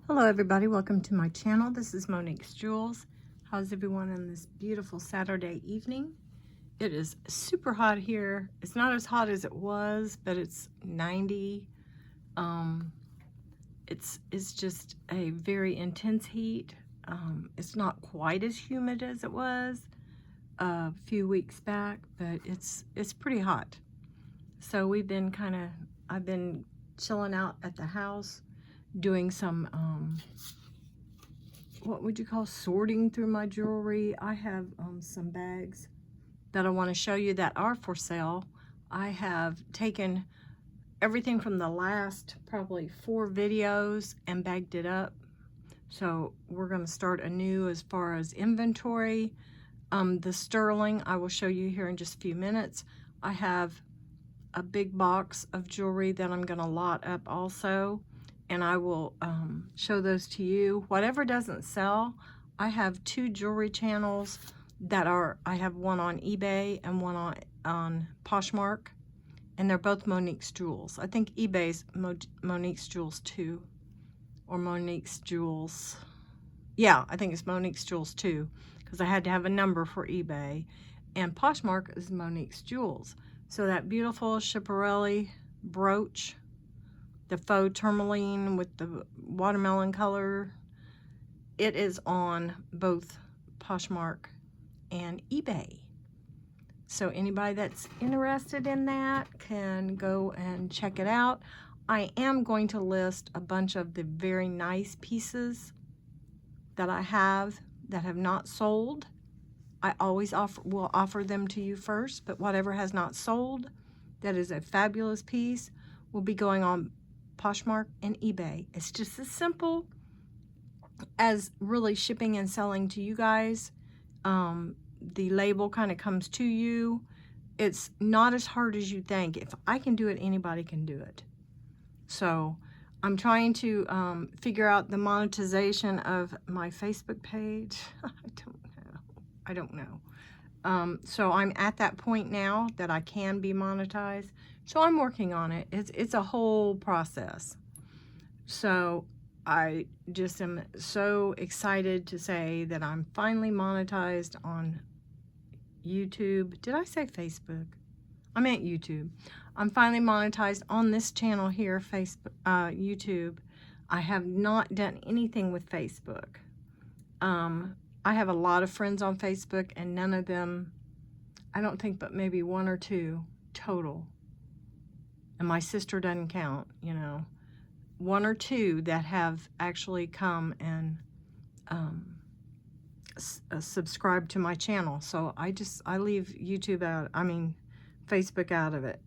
Hello everybody, welcome to my channel. This is Monique's Jewels. How's everyone on this beautiful Saturday evening? It is super hot here. It's not as hot as it was, but it's 90. It's just a very intense heat. It's not quite as humid as it was a few weeks back, but it's pretty hot. So I've been chilling out at the house, doing some what would you call sorting through my jewelry. I have some bags that I want to show you that are for sale. I have taken everything from the last probably 4 videos and bagged it up. So we're going to start anew as far as inventory. The sterling I will show you here in just a few minutes. I have a big box of jewelry that I'm going to lot up also, and I will show those to you. Whatever doesn't sell, I have 2 jewelry channels that are, I have one on eBay and one on Poshmark, and they're both Monique's Jewels. I think eBay's Monique's Jewels 2, or Monique's Jewels. Yeah, I think it's Monique's Jewels 2, because I had to have a number for eBay, and Poshmark is Monique's Jewels. So that beautiful Schiaparelli brooch, the faux tourmaline with the watermelon color, it is on both Poshmark and eBay. So anybody that's interested in that can go and check it out. I am going to list a bunch of the very nice pieces that I have that have not sold. I always will offer them to you first, but whatever has not sold, that is a fabulous piece, will be going on Poshmark and eBay. It's just as simple as really shipping and selling to you guys. The label kind of comes to you. It's not as hard as you think. If I can do it, anybody can do it. So I'm trying to figure out the monetization of my Facebook page. I don't know. So I'm at that point now that I can be monetized. So I'm working on it. It's a whole process. So I just am so excited to say that I'm finally monetized on YouTube. Did I say Facebook? I meant YouTube. I'm finally monetized on this channel here, Facebook, YouTube. I have not done anything with Facebook. I have a lot of friends on Facebook, and none of them, I don't think, but maybe 1 or 2 total. And my sister doesn't count, you know. 1 or 2 that have actually come and subscribed to my channel. So I leave YouTube out, Facebook out of it.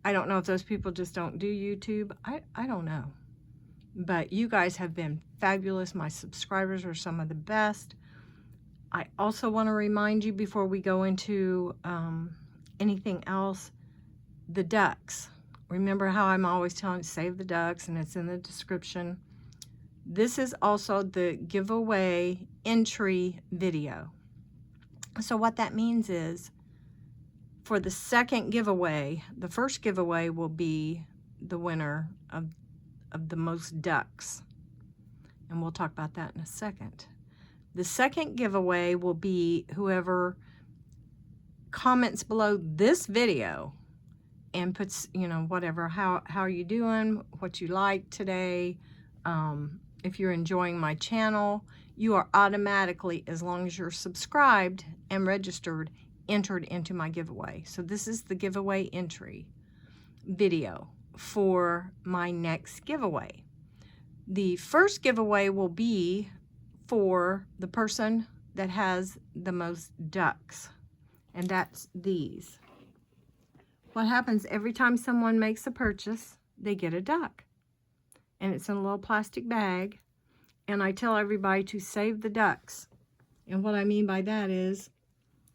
I don't know if those people just don't do YouTube. I don't know. But you guys have been fabulous. My subscribers are some of the best. I also want to remind you before we go into anything else, the ducks. Remember how I'm always telling you to save the ducks, and it's in the description. This is also the giveaway entry video. So what that means is, for the second giveaway, the first giveaway will be the winner of the most ducks. And we'll talk about that in a second. The second giveaway will be whoever comments below this video and puts, you know, whatever, how are you doing, what you like today, if you're enjoying my channel, you are automatically, as long as you're subscribed and registered, entered into my giveaway. So this is the giveaway entry video for my next giveaway. The first giveaway will be for the person that has the most ducks, and that's these. What happens every time someone makes a purchase, they get a duck, and it's in a little plastic bag, and I tell everybody to save the ducks. And what I mean by that is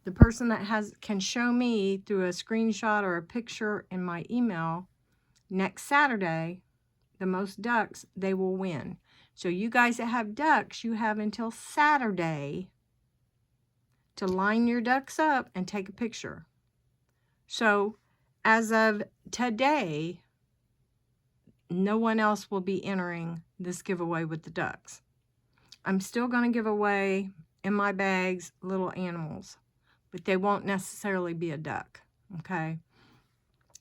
the person that can show me through a screenshot or a picture in my email next Saturday the most ducks, they will win. So you guys that have ducks, you have until Saturday to line your ducks up and take a picture. So as of today, no one else will be entering this giveaway with the ducks. I'm still going to give away in my bags little animals, but they won't necessarily be a duck, okay?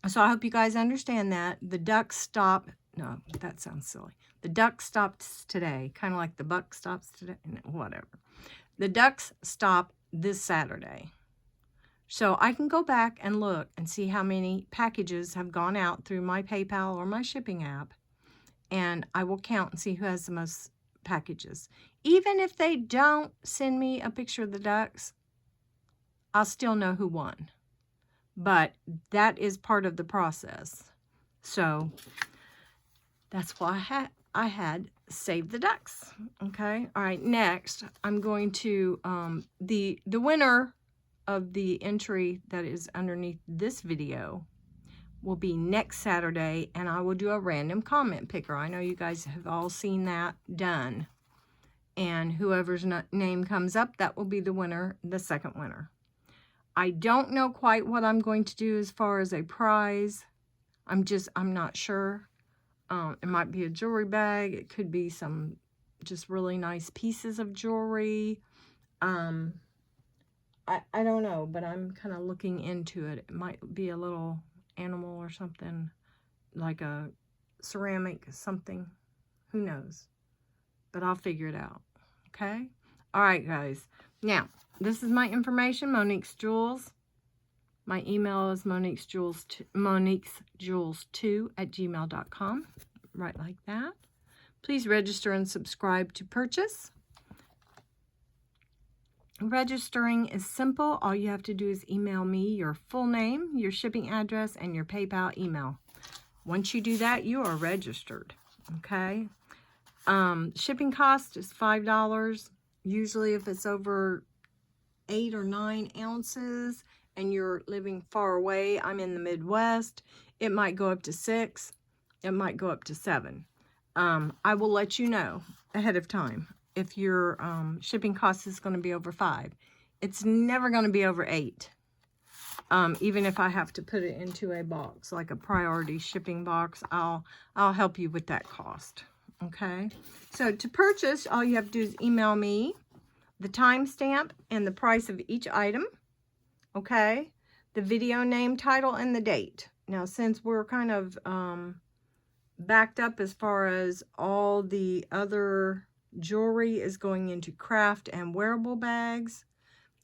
So I hope you guys understand that. The ducks stop, no, that sounds silly. The duck stops today, kind of like the buck stops today, whatever. The ducks stop this Saturday. So I can go back and look and see how many packages have gone out through my PayPal or my shipping app, and I will count and see who has the most packages. Even if they don't send me a picture of the ducks, I'll still know who won. But that is part of the process. So that's why I had Save the Ducks. Okay. All right. Next, I'm going to, the winner of the entry that is underneath this video will be next Saturday, and I will do a random comment picker. I know you guys have all seen that done. And whoever's name comes up, that will be the winner, the second winner. I don't know quite what I'm going to do as far as a prize. I'm not sure. It might be a jewelry bag. It could be some just really nice pieces of jewelry. I don't know, but I'm kind of looking into it. It might be a little animal or something, like a ceramic something. Who knows? But I'll figure it out. Okay? All right, guys. Now, this is my information, Monique's Jewels. My email is moniquesjewels2@gmail.com. Right like that. Please register and subscribe to purchase. Registering is simple. All you have to do is email me your full name, your shipping address, and your PayPal email. Once you do that, you are registered. Okay? Shipping cost is $5. Usually if it's over 8 or 9 ounces and you're living far away, I'm in the Midwest, it might go up to 6. It might go up to 7. I will let you know ahead of time if your shipping cost is going to be over 5. It's never going to be over 8. Even if I have to put it into a box, like a priority shipping box, I'll help you with that cost. Okay, so to purchase, all you have to do is email me the timestamp and the price of each item. Okay, the video name, title, and the date. Now, since we're kind of backed up as far as all the other jewelry is going into craft and wearable bags,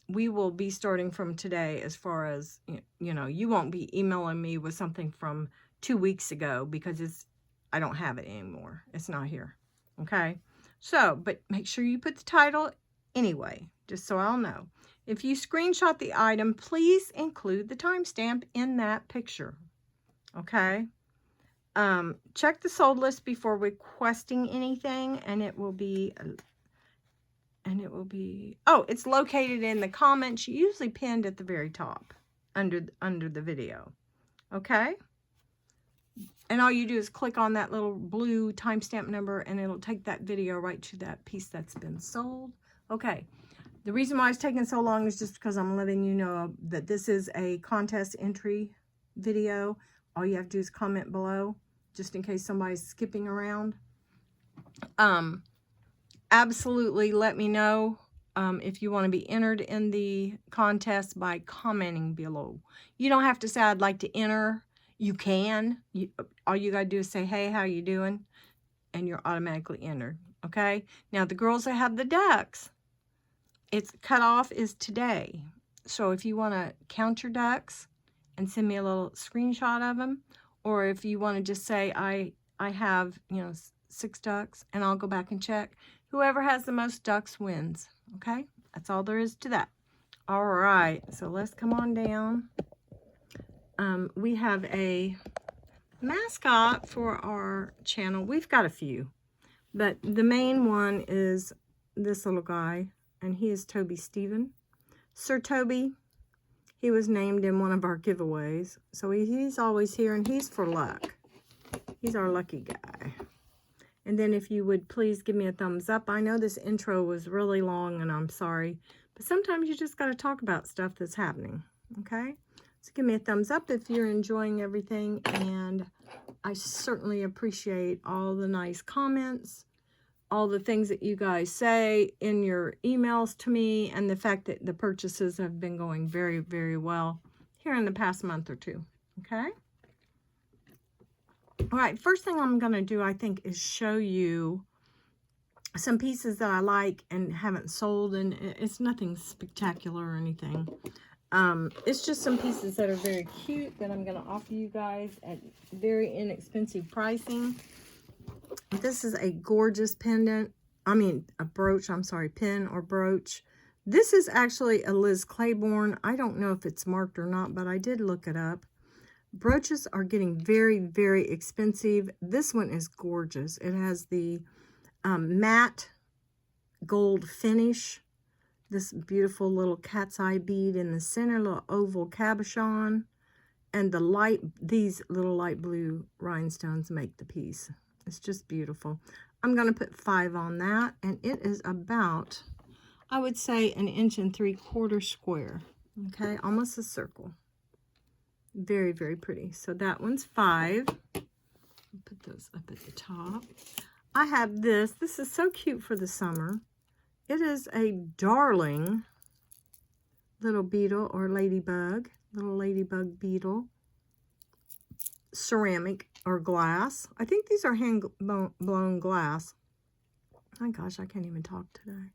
we will be starting from today as far as, you know, you won't be emailing me with something from 2 weeks ago because I don't have it anymore. It's not here. Okay. So, but make sure you put the title anyway, just so I'll know. If you screenshot the item, please include the timestamp in that picture. Okay. Check the sold list before requesting anything, and it will be, oh, it's located in the comments, usually pinned at the very top under the video. Okay. And all you do is click on that little blue timestamp number, and it'll take that video right to that piece that's been sold. Okay. The reason why it's taking so long is just because I'm letting you know that this is a contest entry video. All you have to do is comment below, just in case somebody's skipping around. Absolutely let me know if you want to be entered in the contest by commenting below. You don't have to say, I'd like to enter. You can. All you got to do is say, hey, how you doing? And you're automatically entered. Okay? Now, the girls that have the ducks, its cutoff is today. So if you want to count your ducks and send me a little screenshot of them, or if you want to just say, I have, 6 ducks, and I'll go back and check. Whoever has the most ducks wins. Okay? That's all there is to that. All right. So let's come on down. We have a mascot for our channel. We've got a few, but the main one is this little guy, and he is Toby Stephen. Sir Toby, he was named in one of our giveaways, so he's always here, and he's for luck. He's our lucky guy. And then if you would please give me a thumbs up. I know this intro was really long, and I'm sorry, but sometimes you just got to talk about stuff that's happening, okay? So give me a thumbs up if you're enjoying everything, and I certainly appreciate all the nice comments all the things that you guys say in your emails to me, and the fact that the purchases have been going very, very well here in the past month or two. Okay. All right. First thing I'm going to do, I think, is show you some pieces that I like and haven't sold, and it's nothing spectacular or anything. It's just some pieces that are very cute that I'm going to offer you guys at very inexpensive pricing. This is a gorgeous pendant. I mean, a brooch. I'm sorry, pin or brooch. This is actually a Liz Claiborne. I don't know if it's marked or not, but I did look it up. Brooches are getting very, very expensive. This one is gorgeous. It has the matte gold finish. This beautiful little cat's eye bead in the center, little oval cabochon, and these little light blue rhinestones make the piece. It's just beautiful. I'm going to put 5 on that, and it is about, I would say, 1 3/4 inches square. Okay, almost a circle. Very, very pretty. So that one's 5. I'll put those up at the top. I have this. This is so cute for the summer. It is a darling little beetle or ladybug, little ladybug beetle, ceramic or glass. I think these are hand-blown glass. Oh gosh, I can't even talk today.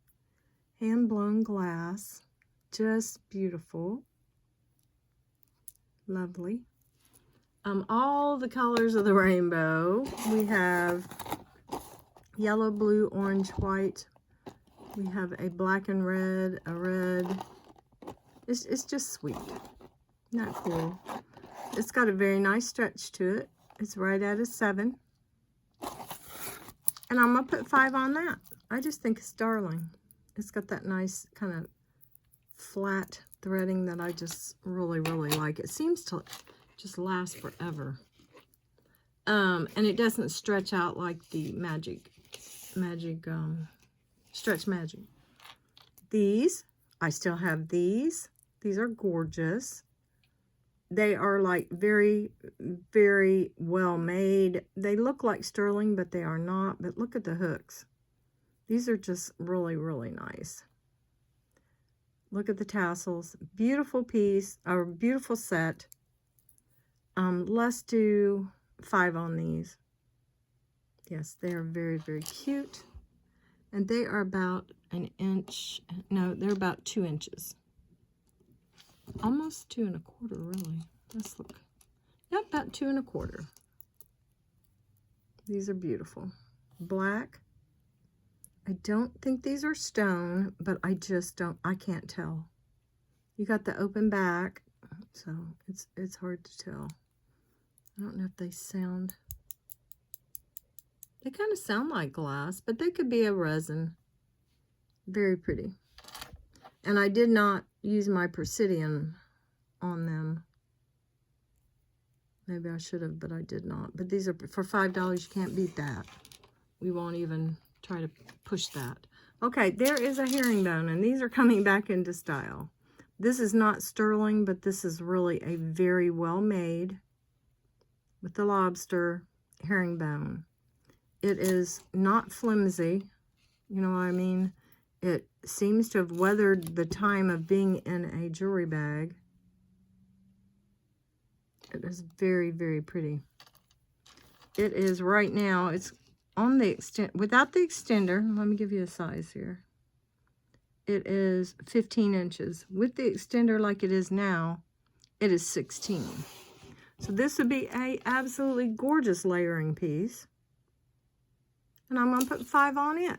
Hand-blown glass. Just beautiful. Lovely. All the colors of the rainbow. We have yellow, blue, orange, white. We have a black and red, a red. It's just sweet. Not cool. It's got a very nice stretch to it. It's right at a 7. And I'm going to put 5 on that. I just think it's darling. It's got that nice kind of flat threading that I just really, really like. It seems to just last forever. And it doesn't stretch out like the Stretch Magic. These, I still have these. These are gorgeous. They are like very, very well made. They look like sterling, but they are not. But look at the hooks. These are just really, really nice. Look at the tassels. Beautiful piece, or beautiful set. Let's do 5 on these. Yes, they are very, very cute. And they are about 1 inch. No, they're about 2 inches. Almost 2 1/4, really. Let's look. Yep, about 2 1/4. These are beautiful. Black. I don't think these are stone, but I just don't, I can't tell. You got the open back, so it's hard to tell. I don't know if they sound, they kind of sound like glass, but they could be a resin. Very pretty. And I did not use my Precision on them. Maybe I should have, but I did not. But these are, for $5, you can't beat that. We won't even try to push that. Okay, there is a herringbone, and these are coming back into style. This is not sterling, but this is really a very well made, with the lobster, herringbone. It is not flimsy, you know what I mean? It seems to have weathered the time of being in a jewelry bag. It is very, very pretty. It is right now, it's on the extent, without the extender, let me give you a size here. It is 15 inches. With the extender like it is now, it is 16. So this would be a absolutely gorgeous layering piece. And I'm going to put 5 on it.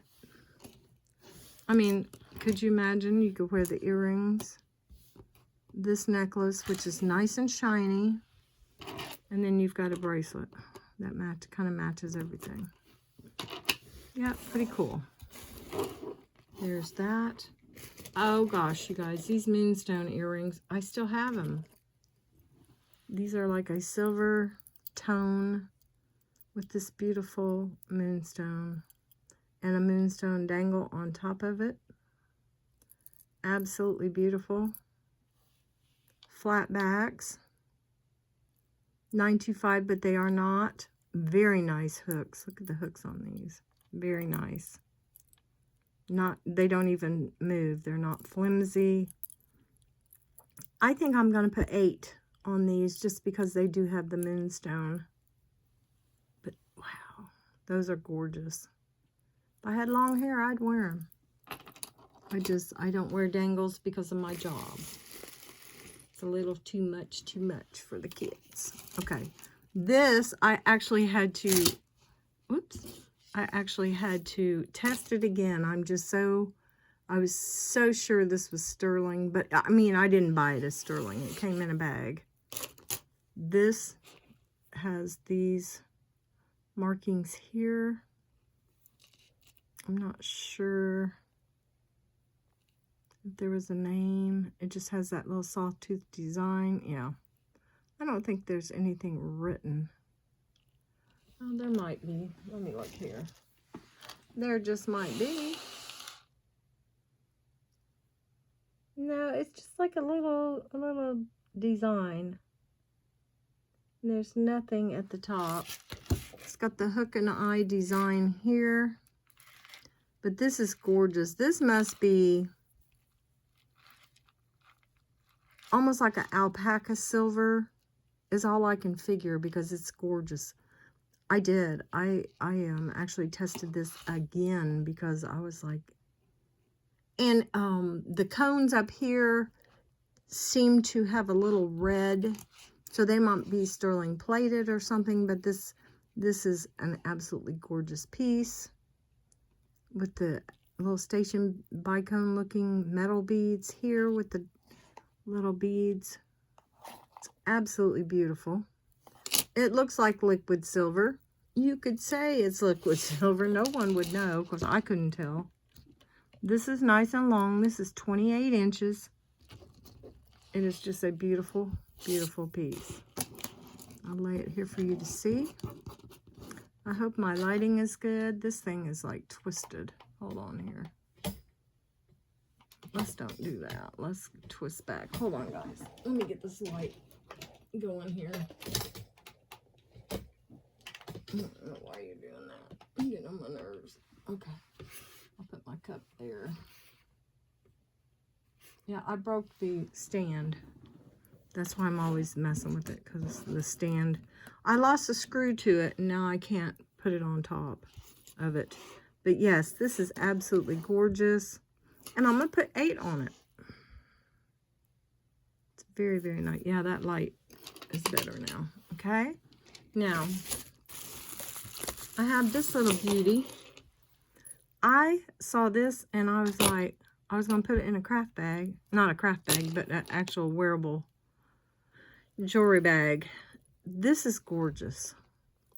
I mean, could you imagine you could wear the earrings, this necklace, which is nice and shiny, and then you've got a bracelet that kind of matches everything. Yeah, pretty cool. There's that. Oh gosh, you guys, these Moonstone earrings, I still have them. These are like a silver tone with this beautiful moonstone and a moonstone dangle on top of it. Absolutely beautiful. Flat backs. $9.25, but they are not. Very nice hooks. Look at the hooks on these. Very nice. They don't even move. They're not flimsy. I think I'm going to put 8 on these just because they do have the moonstone. But wow, those are gorgeous. If I had long hair, I'd wear them. I don't wear dangles because of my job. It's a little too much for the kids. Okay, this I actually had to, I actually had to test it again. I was so sure this was sterling, but I mean, I didn't buy it as sterling. It came in a bag. This has these markings here. I'm not sure if there was a name. It just has that little soft tooth design. Yeah. I don't think there's anything written. Oh, there might be. Let me look here. There just might be. No, it's just like a little design. And there's nothing at the top. It's got the hook and eye design here. But this is gorgeous. This must be almost like an alpaca silver is all I can figure because it's gorgeous. I actually tested this again because I was like, and the cones up here seem to have a little red, so they might be sterling plated or something, but this is an absolutely gorgeous piece with the little station bicone looking metal beads here with the little beads. It's absolutely beautiful. It looks like liquid silver. You could say it's liquid silver. No one would know because I couldn't tell. This is nice and long. This is 28 inches. It is just a beautiful, beautiful piece. I'll lay it here for you to see. I hope my lighting is good. This thing is like twisted. Hold on here. Let's don't do that. Let's twist back. Hold on, guys. Let me get this light going here. I don't know why you're doing that. I'm getting on my nerves. Okay. I'll put my cup there. Yeah, I broke the stand. That's why I'm always messing with it, because the stand, I lost a screw to it, and now I can't put it on top of it. But yes, this is absolutely gorgeous. And I'm going to put 8 on it. It's very, very nice. Yeah, that light is better now. Okay? Now, I have this little beauty. I saw this, and I was like, I was going to put it in a craft bag. Not a craft bag, but an actual wearable jewelry bag. This is gorgeous.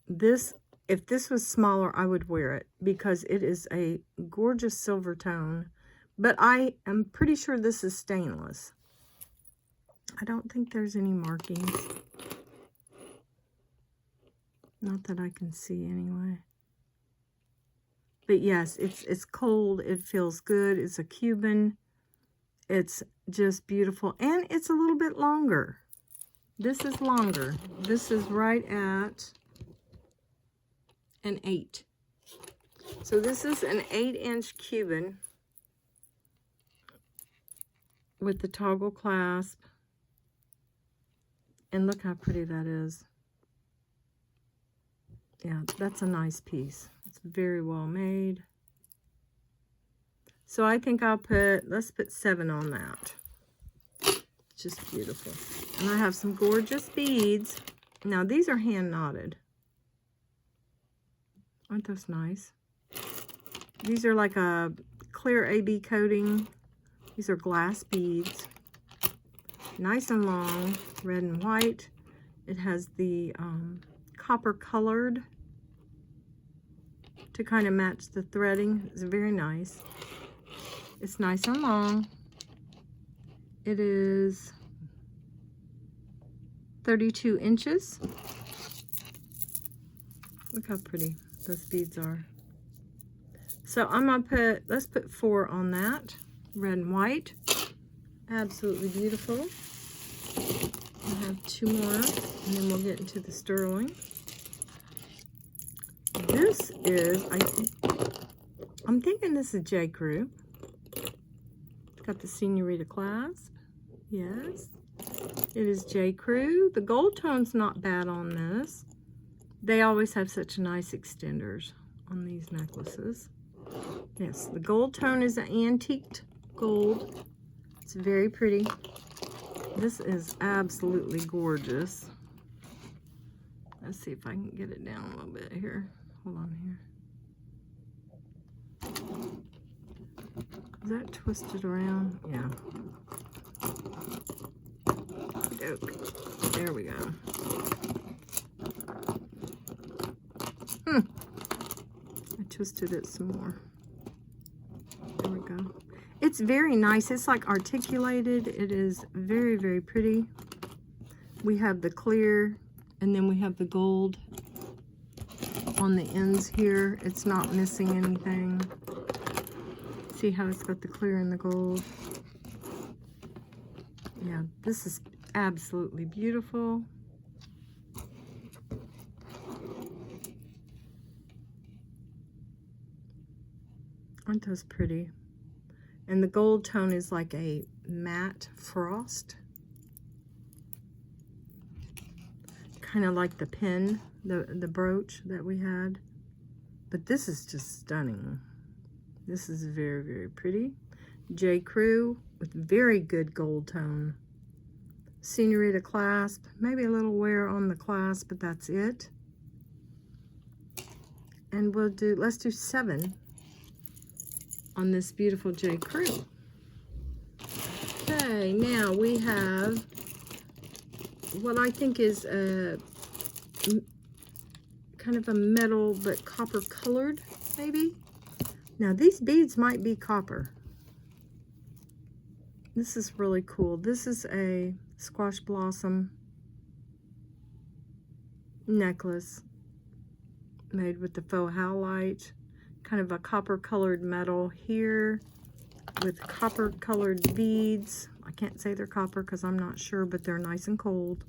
If this was smaller, I would wear it because it is a gorgeous silver tone. But I am pretty sure this is stainless. I don't think there's any markings. Not that I can see anyway. But yes, it's cold. It feels good. It's a Cuban. It's just beautiful. And it's a little bit longer. This is longer. This is right at an 8. So this is an 8-inch Cuban with the toggle clasp. And look how pretty that is. Yeah, that's a nice piece. It's very well made. So I think let's put 7 on that. It's just beautiful. And I have some gorgeous beads. Now these are hand knotted. Aren't those nice? These are like a clear AB coating. These are glass beads. Nice and long, red and white. It has the copper colored to kind of match the threading. It's very nice. It's nice and long. It is 32 inches. Look how pretty those beads are. So I'm gonna let's put 4 on that. Red and white. Absolutely beautiful. I have 2 more, and then we'll get into the sterling. This is, I'm thinking this is J. Crew. It's got the Senorita clasp. Yes. It is J. Crew. The gold tone's not bad on this. They always have such nice extenders on these necklaces. Yes, the gold tone is an antiqued gold. It's very pretty. This is absolutely gorgeous. Let's see if I can get it down a little bit here. Hold on here. Is that twisted around? Yeah. There we go. I twisted it some more. There we go. It's very nice. It's like articulated. It is very, very pretty. We have the clear, and then we have the gold on the ends here. It's not missing anything. See how it's got the clear and the gold? Yeah, this is absolutely beautiful. Aren't those pretty? And the gold tone is like a matte frost. Kind of like the pin, the brooch that we had. But this is just stunning. This is very, very pretty. J. Crew with very good gold tone. Senorita clasp, maybe a little wear on the clasp, but that's it. And let's do 7 on this beautiful J. Crew. Okay, now we have what I think is a kind of a metal but copper colored, maybe. Now these beads might be copper. This is really cool. This is a squash blossom necklace made with the faux howlite. Kind of a copper colored metal here with copper colored beads. I can't say they're copper because I'm not sure, but they're nice and cold.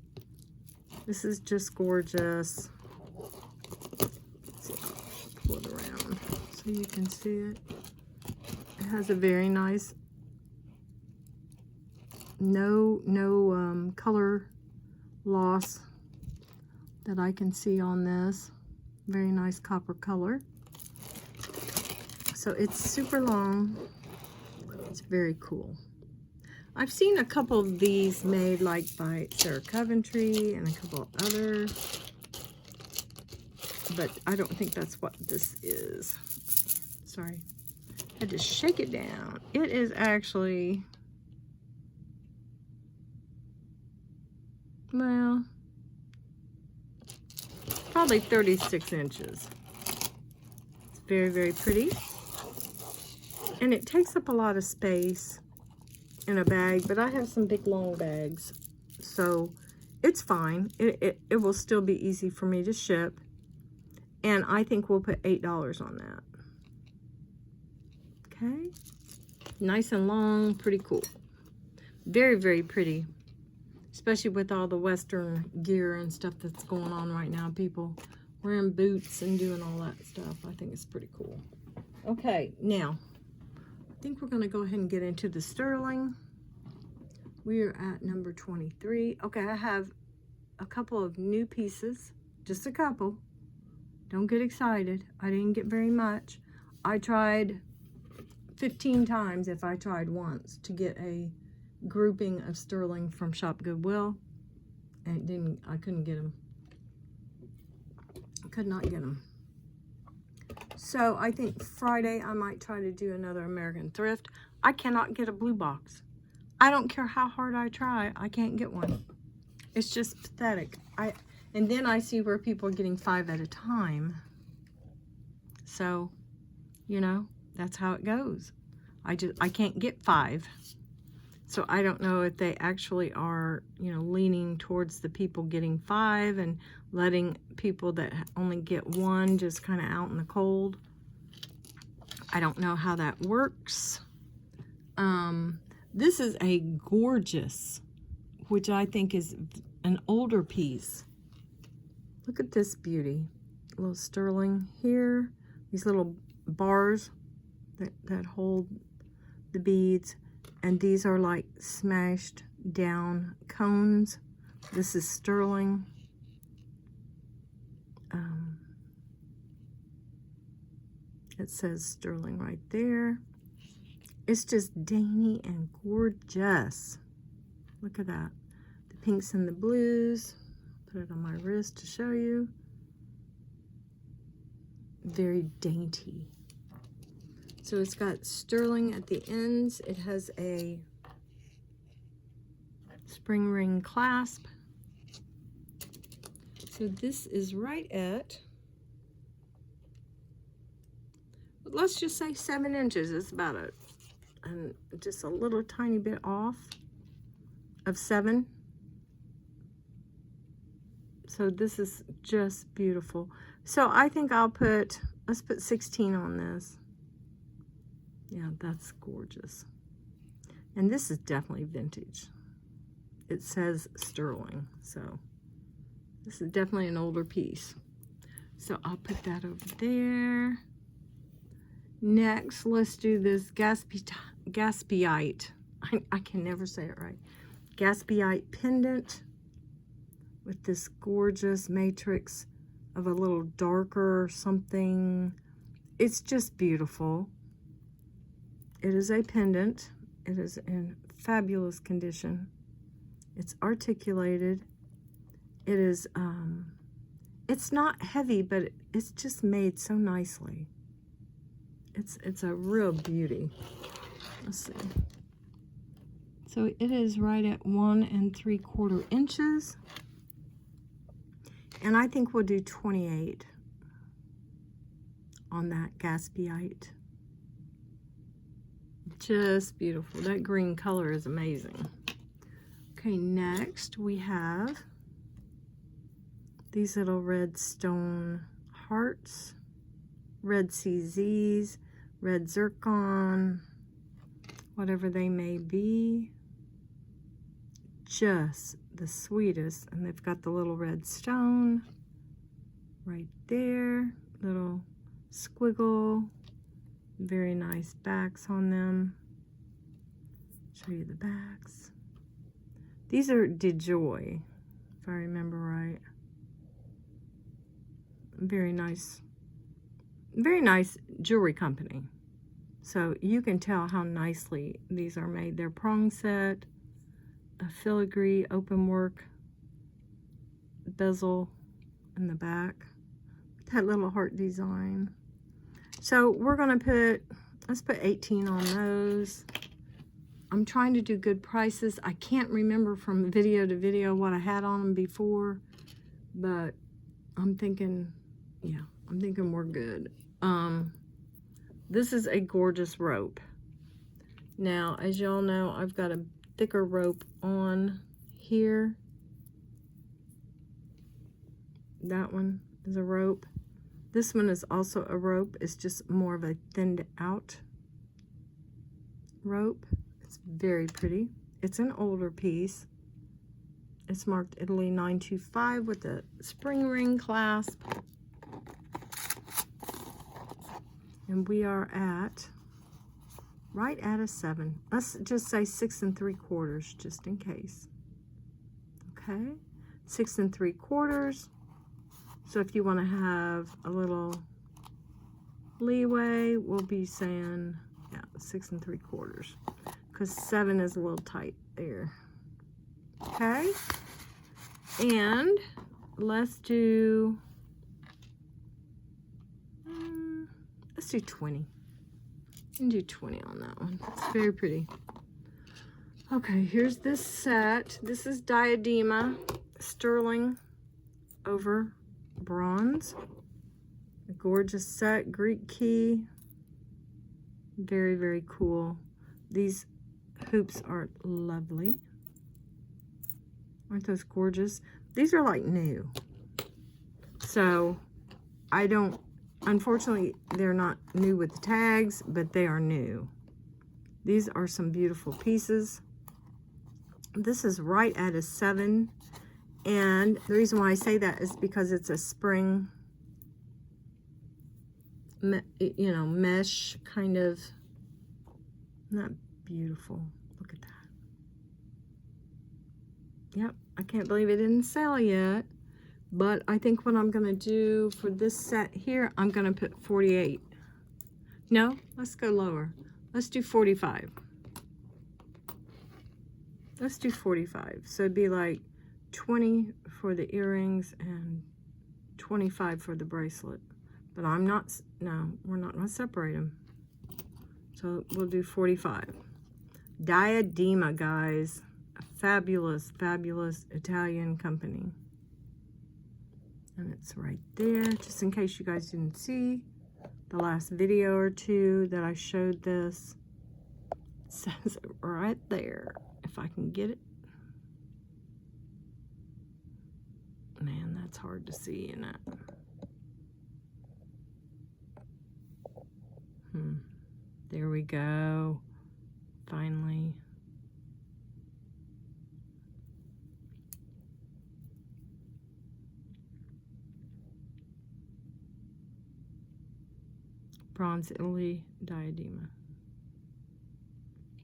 This is just gorgeous. Let's see, I'll pull it around so you can see it. It has a very nice, no color loss that I can see on this. Very nice copper color. So it's super long. It's very cool. I've seen a couple of these made like by Sarah Coventry and a couple of other, but I don't think that's what this is. Sorry, I had to shake it down. It is actually, well, probably 36 inches. It's very, very pretty. And it takes up a lot of space in a bag, but I have some big long bags, so it's fine. It will still be easy for me to ship, and I think we'll put $8 on that. Okay, nice and long, pretty cool. Very, very pretty, especially with all the Western gear and stuff that's going on right now. People wearing boots and doing all that stuff. I think it's pretty cool. Okay, now I think we're going to go ahead and get into the sterling. We are at number 23. Okay, I have a couple of new pieces, just a couple. Don't get excited. I didn't get very much. I tried 15 times, if I tried once, to get a grouping of sterling from Shop Goodwill, and I couldn't get them. I could not get them. So I think Friday I might try to do another American Thrift. I cannot get a blue box. I don't care how hard I try, I can't get one. It's just pathetic. And then I see where people are getting 5 at a time. So, you know, that's how it goes. I can't get 5. So I don't know if they actually are, you know, leaning towards the people getting 5 and letting people that only get 1 just kind of out in the cold. I don't know how that works. This is a gorgeous, which I think is an older piece. Look at this beauty. A little sterling here. These little bars that hold the beads. And these are like smashed down cones. This is sterling. It says sterling right there. It's just dainty and gorgeous. Look at that. The pinks and the blues. Put it on my wrist to show you. Very dainty. So it's got sterling at the ends. It has a spring ring clasp. So this is right at, let's just say 7 inches. It's about just a little tiny bit off of 7. So this is just beautiful. So I think let's put 16 on this. Yeah, that's gorgeous. And this is definitely vintage. It says sterling, so this is definitely an older piece. So I'll put that over there. Next, let's do this gaspite. I can never say it right. Gaspite pendant with this gorgeous matrix of a little darker something. It's just beautiful. It is a pendant. It is in fabulous condition. It's articulated. It is, it's not heavy, but it's just made so nicely. It's a real beauty. Let's see. So it is right at 1 3/4 inches. And I think we'll do 28 on that gaspite. Just beautiful. That green color is amazing. Okay, next we have these little red stone hearts, red CZs, red zircon, whatever they may be. Just the sweetest. And they've got the little red stone right there, little squiggle, very nice backs on them. Show you the backs. These are DeJoy, if I remember right. Very nice jewelry company. So you can tell how nicely these are made. They're prong set, a filigree open work bezel in the back, that little heart design. So we're gonna let's put 18 on those. I'm trying to do good prices. I can't remember from video to video what I had on them before, but I'm thinking, yeah, I'm thinking we're good. This is a gorgeous rope. Now, as y'all know, I've got a thicker rope on here. That one is a rope. This one is also a rope. It's just more of a thinned out rope. It's very pretty. It's an older piece. It's marked Italy 925 with a spring ring clasp. And we are at, right at a 7. Let's just say 6 3/4, just in case. Okay, 6 3/4. So if you want to have a little leeway, we'll be saying, yeah, 6 3/4, because 7 is a little tight there. Okay, and let's do 20. And do 20 on that one. It's very pretty. Okay, here's this set. This is diadema, sterling over bronze. A gorgeous set, Greek key. Very, very cool. These hoops are lovely. Aren't those gorgeous? These are like new. So unfortunately, they're not new with the tags, but they are new. These are some beautiful pieces. This is right at a 7. And the reason why I say that is because it's a spring you know, mesh kind of. Not beautiful. Look at that. Yep, I can't believe it didn't sell yet. But I think what I'm going to do for this set here, I'm going to put 48. No, let's go lower. Let's do 45. Let's do 45. So it'd be like 20 for the earrings and 25 for the bracelet. But I'm not, no, we're not going to separate them. So we'll do 45. Diadema, guys. A fabulous, fabulous Italian company. And it's right there, just in case you guys didn't see the last video or two that I showed this. It says it right there, if I can get it. Man, that's hard to see, isn't it? There we go. Finally. Bronze Italy diadema.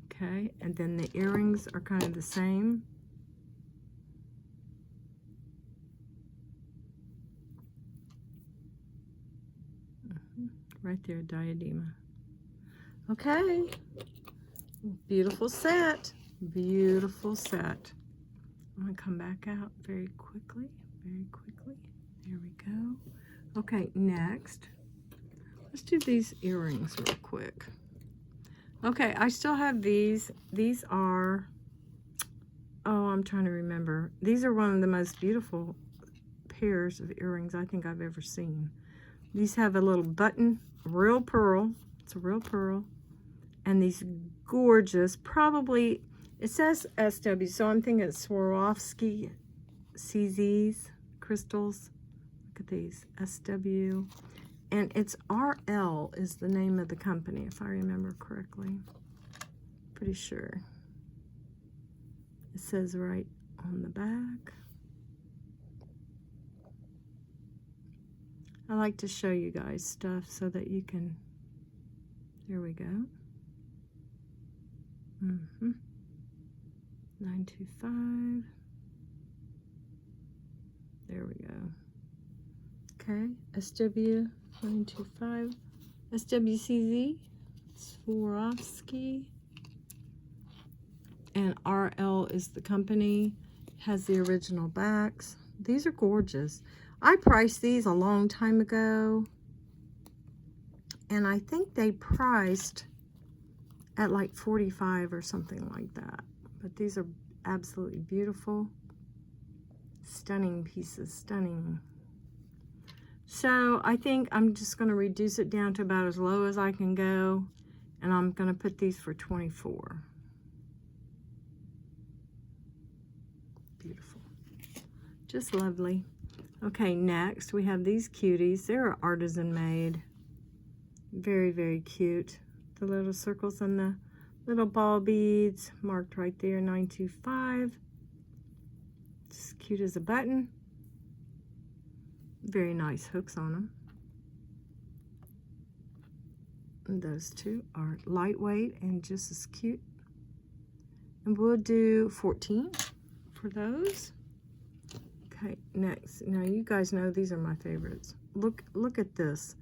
Okay, and then the earrings are kind of the same. Right there, diadema. Okay, beautiful set. Beautiful set. I'm gonna come back out very quickly, very quickly. There we go. Okay, next. Let's do these earrings real quick. Okay, I still have these. These are, oh, I'm trying to remember. These are one of the most beautiful pairs of earrings I think I've ever seen. These have a little button, real pearl. It's a real pearl. And these gorgeous, probably, it says SW, so I'm thinking it's Swarovski CZs, crystals. Look at these, SW. And it's RL is the name of the company, if I remember correctly. Pretty sure. It says right on the back. I like to show you guys stuff so that you can, there we go. 925. There we go. Okay, SW 925, SWCZ, Swarovski, and RL is the company. Has the original backs. These are gorgeous. I priced these a long time ago, and I think they priced at like 45 or something like that. But these are absolutely beautiful. Stunning pieces, stunning. So I think I'm just going to reduce it down to about as low as I can go, and I'm going to put these for 24. Beautiful. Just lovely. Okay, next we have these cuties. They're artisan made. Very, very cute. The little circles and the little ball beads marked right there, 925. Just cute as a button. Very nice hooks on them. And those two are lightweight and just as cute. And we'll do 14 for those. Okay, next. Now you guys know these are my favorites. Look at this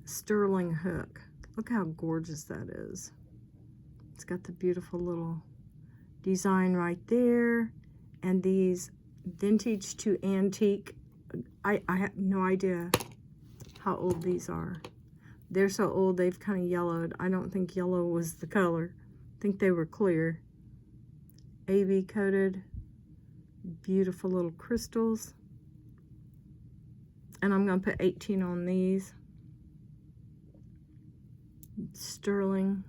sterling hook. Look how gorgeous that is. It's got the beautiful little design right there. And these vintage to antique. I have no idea how old these are. They're so old they've kind of yellowed. I don't think yellow was the color. I think they were clear. AB coated. Beautiful little crystals. And I'm going to put 18 on these. Sterling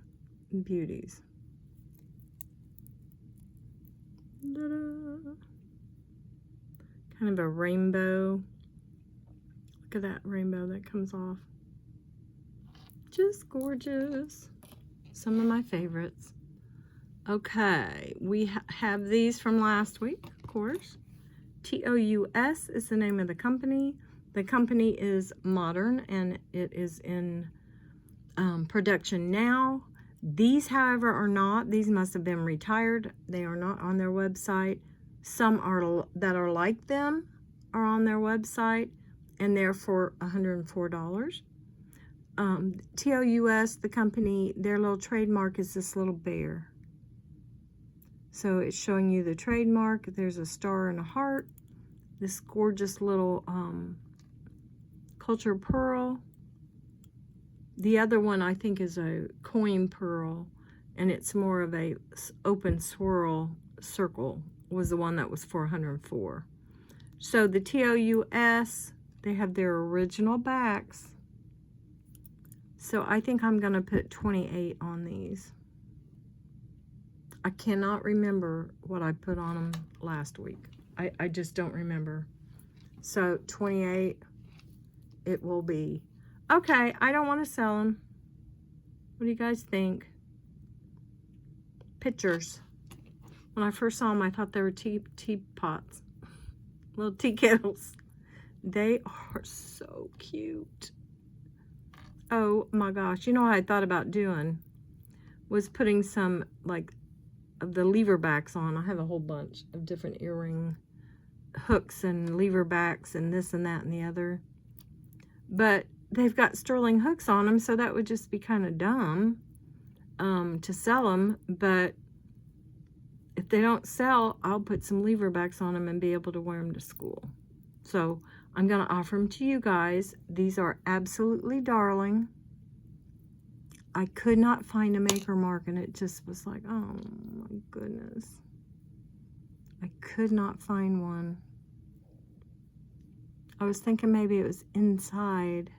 beauties. Ta-da. Kind of a rainbow. Look at that rainbow that comes off. Just gorgeous. Some of my favorites. Okay, we have these from last week, of course. TOUS is the name of the company. The company is modern, and it is in production now. These, however, are not. These must have been retired. They are not on their website. Some are that are like them are on their website, and they're for $104. TOUS, the company, their little trademark is this little bear. So it's showing you the trademark. There's a star and a heart. This gorgeous little culture pearl. The other one I think is a coin pearl, and it's more of a open swirl circle, was the one that was $404. So the TOUS, they have their original backs. So I think I'm gonna put 28 on these. I cannot remember what I put on them last week. I just don't remember. So 28 it will be. Okay, I don't want to sell them. What do you guys think? Pictures. When I first saw them, I thought they were teapots. Little tea kettles. They are so cute. Oh my gosh. You know what I thought about doing? Was putting some, like, of the lever backs on. I have a whole bunch of different earring hooks and lever backs and this and that and the other. But they've got sterling hooks on them, so that would just be kind of dumb to sell them. But if they don't sell, I'll put some lever backs on them and be able to wear them to school. So I'm going to offer them to you guys. These are absolutely darling. I could not find a maker mark, and it just was like, oh my goodness. I could not find one. I was thinking maybe it was inside,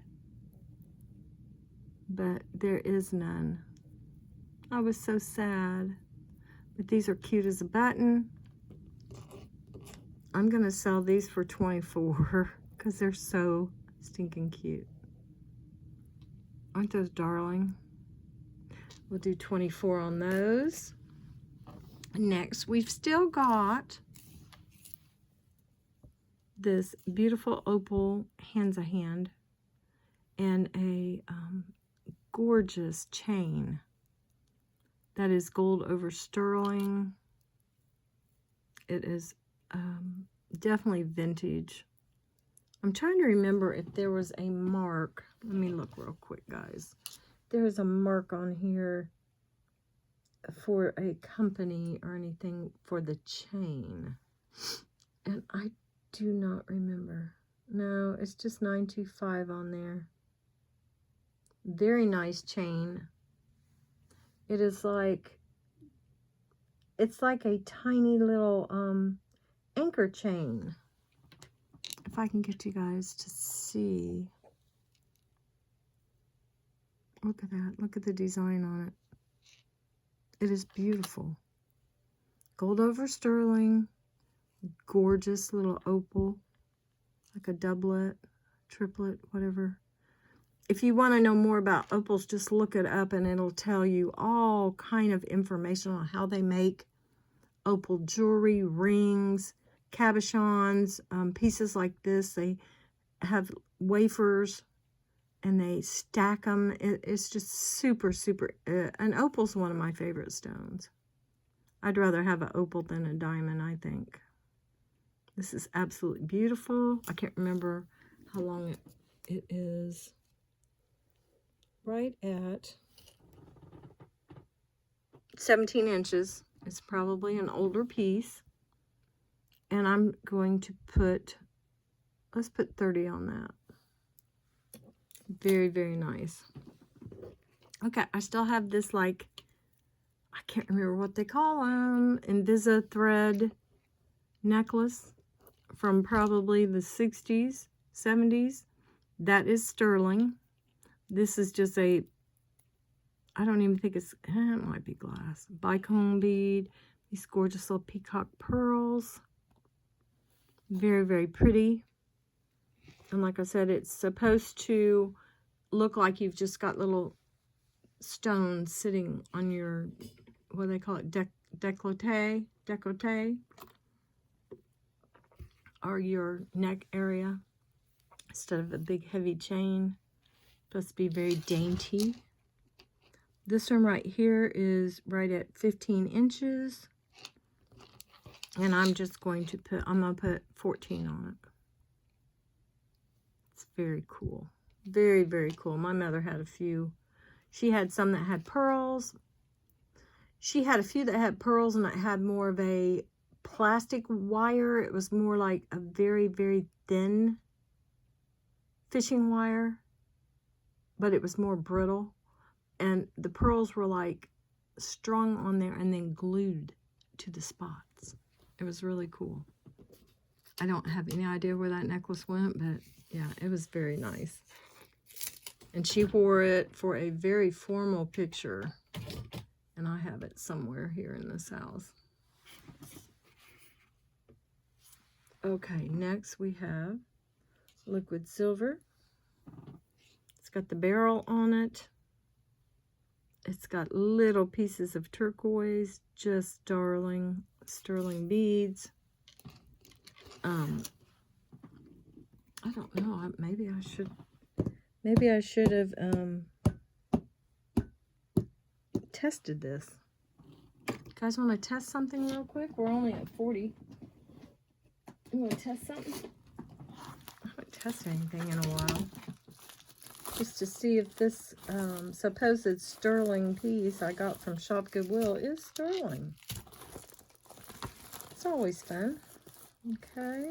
but there is none. I was so sad. But these are cute as a button. I'm gonna sell these for $24 because they're so stinking cute. Aren't those darling? We'll do $24 on those. Next, we've still got this beautiful opal hands a hand and a gorgeous chain that is gold over sterling. It is definitely vintage. I'm trying to remember if there was a mark. Let me look real quick, guys. There's a mark on here for a company or anything for the chain, and I do not remember. No, it's just 925 on there. Very nice chain. It is like, it's like a tiny little anchor chain. If I can get you guys to see. Look at that. Look at the design on it. It is beautiful. Gold over sterling. Gorgeous little opal. Like a doublet, triplet, whatever. If you want to know more about opals, just look it up and it'll tell you all kind of information on how they make opal jewelry, rings, cabochons, pieces like this. They have wafers and they stack them. It's just super, super. And opal's one of my favorite stones. I'd rather have an opal than a diamond, I think. This is absolutely beautiful. I can't remember how long it is. Right at 17 inches. It's probably an older piece. And I'm going to put, let's put 30 on that. Very, very nice. Okay, I still have this, like, I can't remember what they call them, Invisa thread necklace from probably the 60s, 70s. That is sterling. This is just a, I don't even think it's, it might be glass. Bicone bead. These gorgeous little peacock pearls. Very, very pretty. And like I said, it's supposed to look like you've just got little stones sitting on your, what do they call it, décolleté, or your neck area, instead of a big heavy chain. Supposed to be very dainty. This one right here is right at 15 inches. And I'm just going to put, I'm going to put 14 on it. It's very cool. Very, very cool. My mother had a few. She had some that had pearls. She had a few that had pearls, and it had more of a plastic wire. It was more like a very, very thin fishing wire, but it was more brittle. And the pearls were like strung on there and then glued to the spots. It was really cool. I don't have any idea where that necklace went, but yeah, it was very nice. And she wore it for a very formal picture. And I have it somewhere here in this house. Okay, next we have liquid silver. It's got the barrel on it. It's got little pieces of turquoise, just sterling beads. I don't know. Maybe I should have tested this. You guys want to test something real quick? We're only at 40. You want to test something? I haven't tested anything in a while. Just to see if this supposed sterling piece I got from Shop Goodwill is sterling. It's always fun. Okay.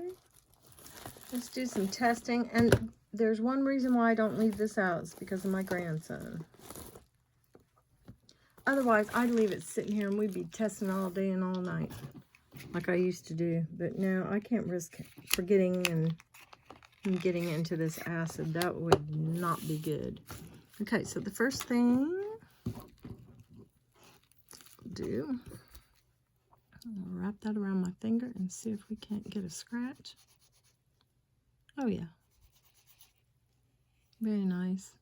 Let's do some testing. And there's one reason why I don't leave this out. It's because of my grandson. Otherwise, I'd leave it sitting here and we'd be testing all day and all night, like I used to do. But no, I can't risk forgetting and getting into this acid. That would not be good. Okay, so the first thing I'll do, I'll wrap that around my finger and see if we can't get a scratch. Oh yeah, very nice.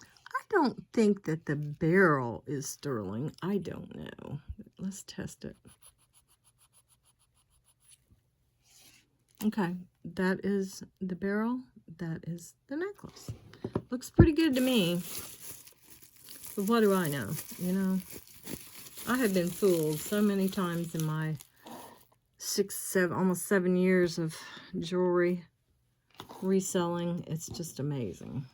I don't think that the barrel is sterling. I don't know. Let's test it. Okay, that is the barrel. That is the necklace. Looks pretty good to me. But what do I know? You know, I have been fooled so many times in my almost 7 years of jewelry reselling. It's just amazing.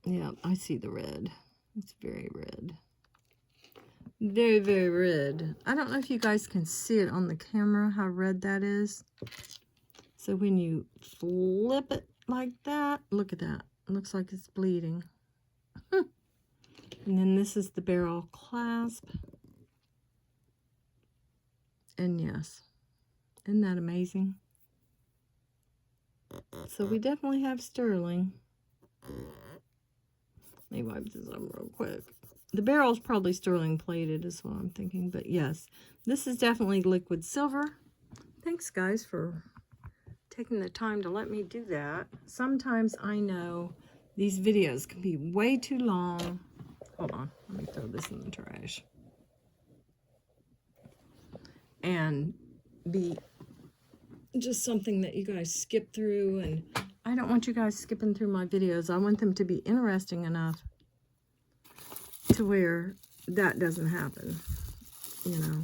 Yeah, I see the red. It's very red. Very, very red. I don't know if you guys can see it on the camera, how red that is. So when you flip it like that, look at that. It looks like it's bleeding. And then this is the barrel clasp. And yes, isn't that amazing? So we definitely have sterling. Let me wipe this up real quick. The barrel is probably sterling plated is what I'm thinking. But yes, this is definitely liquid silver. Thanks, guys, for taking the time to let me do that. Sometimes I know these videos can be way too long. Hold on. Let me throw this in the trash. And be just something that you guys skip through. And I don't want you guys skipping through my videos. I want them to be interesting enough to where that doesn't happen, you know.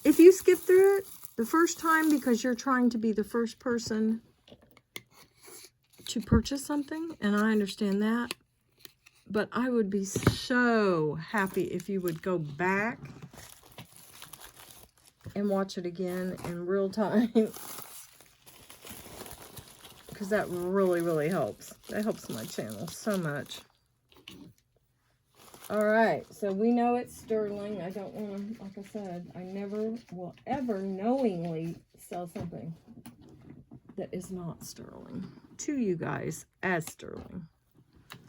If you skip through it the first time because you're trying to be the first person to purchase something, and I understand that, but I would be so happy if you would go back and watch it again in real time, because that really, really helps. That helps my channel so much. All right, so we know it's sterling. I don't want to, like I said, I never will ever knowingly sell something that is not sterling to you guys as sterling,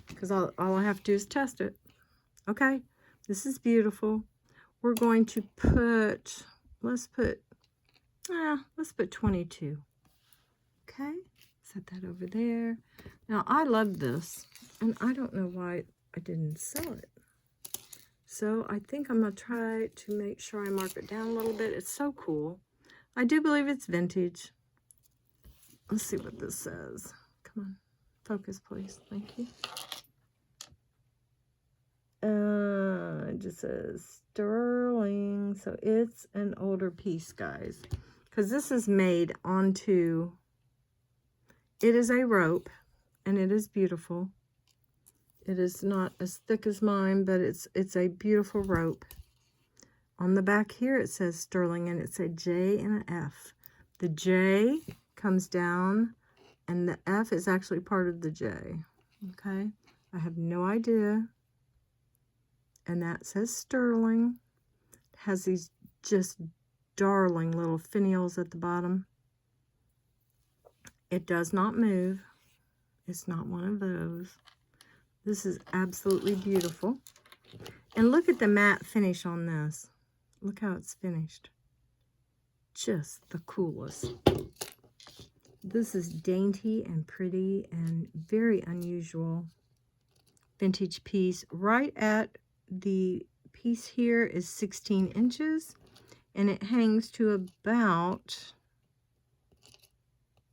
because all I have to do is test it. Okay, this is beautiful. We're going to put, let's put 22. Okay, set that over there. Now, I love this, and I don't know why I didn't sell it. So I think I'm going to try to make sure I mark it down a little bit. It's so cool. I do believe it's vintage. Let's see what this says. Come on, Focus, please. Thank you. It just says sterling. So it's an older piece, guys. Because this is made onto... It is a rope, and it is beautiful. It is not as thick as mine, but it's a beautiful rope. On the back here, it says sterling, and it's a J and an F. The J comes down, and the F is actually part of the J. Okay? I have no idea. And that says sterling. It has these just darling little finials at the bottom. It does not move. It's not one of those. This is absolutely beautiful. And look at the matte finish on this. Look how it's finished. Just the coolest. This is dainty and pretty and very unusual vintage piece. Right at the piece here is 16 inches. And it hangs to about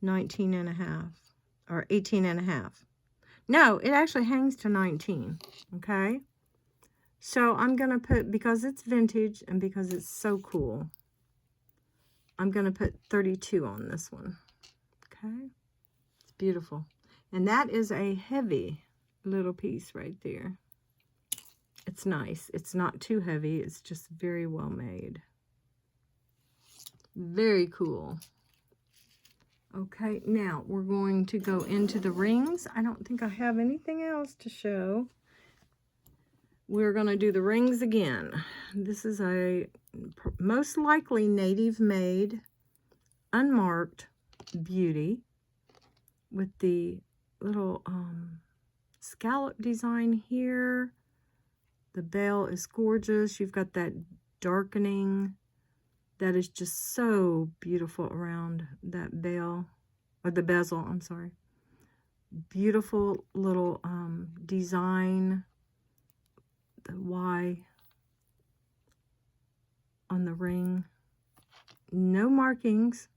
19 and a half or 18 and a half. No, it actually hangs to 19. Okay. So I'm going to put, because it's vintage and because it's so cool, I'm going to put 32 on this one. Okay. It's beautiful. And that is a heavy little piece right there. It's nice. It's not too heavy. It's just very well made. Very cool. Okay, now we're going to go into the rings. I don't think I have anything else to show. We're going to do the rings again. This is a most likely native made, unmarked beauty with the little scallop design here. The bell is gorgeous. You've got that darkening that is just so beautiful around that bell, or the bezel, I'm sorry. Beautiful little design, the Y on the ring. No markings,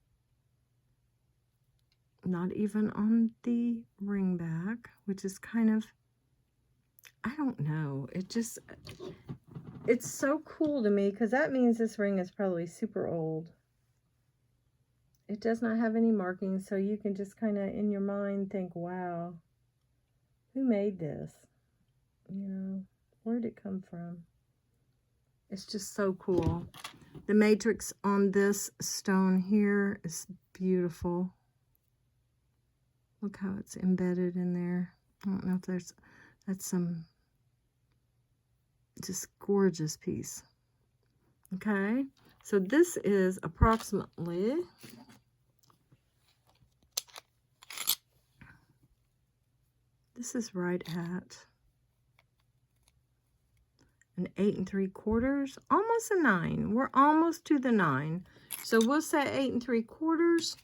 not even on the ring back, which is kind of, I don't know, it's so cool to me, because that means this ring is probably super old. It does not have any markings, so you can just kind of in your mind think, wow, who made this? You know, where did it come from? It's just so cool. The matrix on this stone here is beautiful. Look how it's embedded in there. I don't know if that's some just gorgeous piece. Okay, so this is approximately right at an 8 3/4, almost a 9. We're almost to the 9, so we'll say 8 3/4,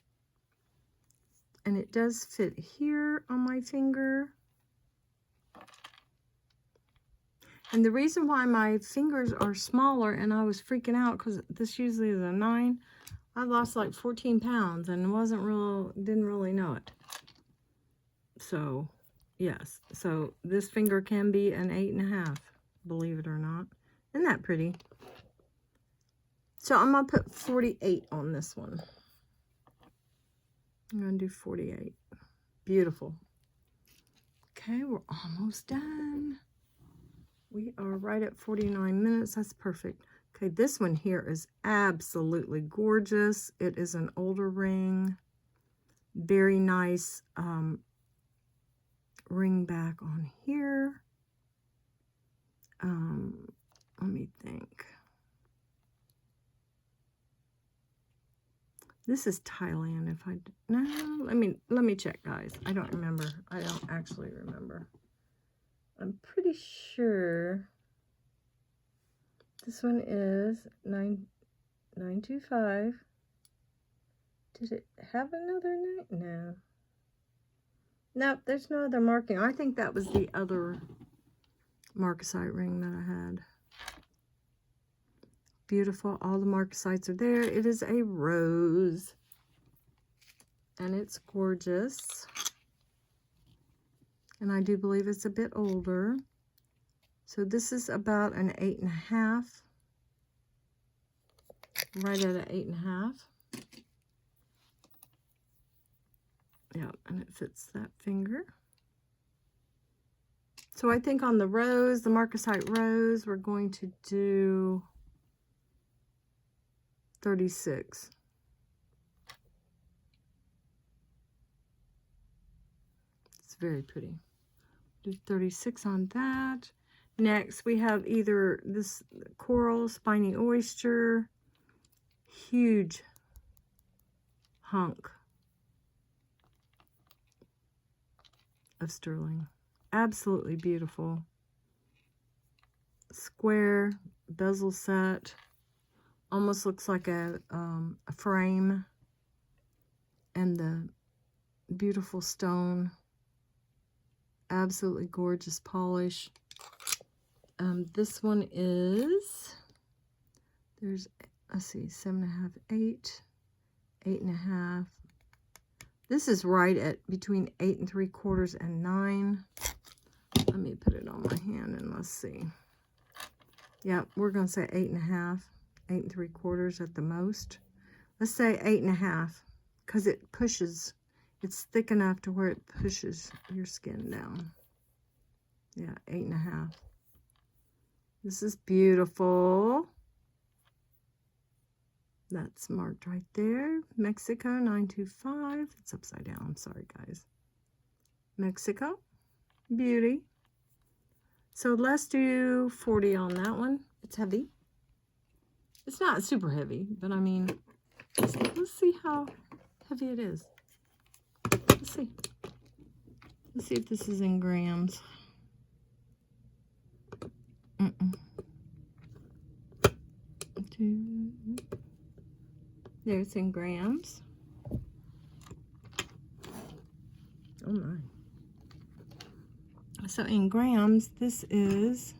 and it does fit here on my finger. And the reason why my fingers are smaller, and I was freaking out because this usually is a 9, I lost like 14 pounds and didn't really know it. So, yes. So this finger can be an 8 1/2, believe it or not. Isn't that pretty? So I'm going to put 48 on this one. I'm going to do 48. Beautiful. Okay, we're almost done. We are right at 49 minutes. That's perfect. Okay, this one here is absolutely gorgeous. It is an older ring. Very nice ring back on here. Let me think. This is Thailand. Let me check, guys. I don't remember. I don't actually remember. I'm pretty sure this one is 925. Did it have another 9? No. Nope, there's no other marking. I think that was the other Marcoite ring that I had. Beautiful. All the Marcoites are there. It is a rose. And it's gorgeous. And I do believe it's a bit older. So this is about an 8.5. Right at an 8.5. Yeah, and it fits that finger. So I think on the rose, the Marcoite rose, we're going to do 36. It's very pretty. Do 36 on that. Next, we have either this coral, spiny oyster, huge hunk of sterling. Absolutely beautiful. Square bezel set. Almost looks like a frame. And the beautiful stone. Absolutely gorgeous polish. This one is, there's, let's see, 7.5, 8, 8.5. This is right at between 8 3/4 and 9. Let me put it on my hand and let's see. Yeah, we're going to say 8.5, 8 3/4 at the most. Let's say 8.5 because it pushes. It's thick enough to where it pushes your skin down. Yeah, 8.5. This is beautiful. That's marked right there. Mexico 925. It's upside down. I'm sorry, guys. Mexico. Beauty. So let's do 40 on that one. It's heavy. It's not super heavy, but I mean, let's see how heavy it is. Let's see. Let's see if this is in grams. There, it's in grams. Oh my. So in grams, this is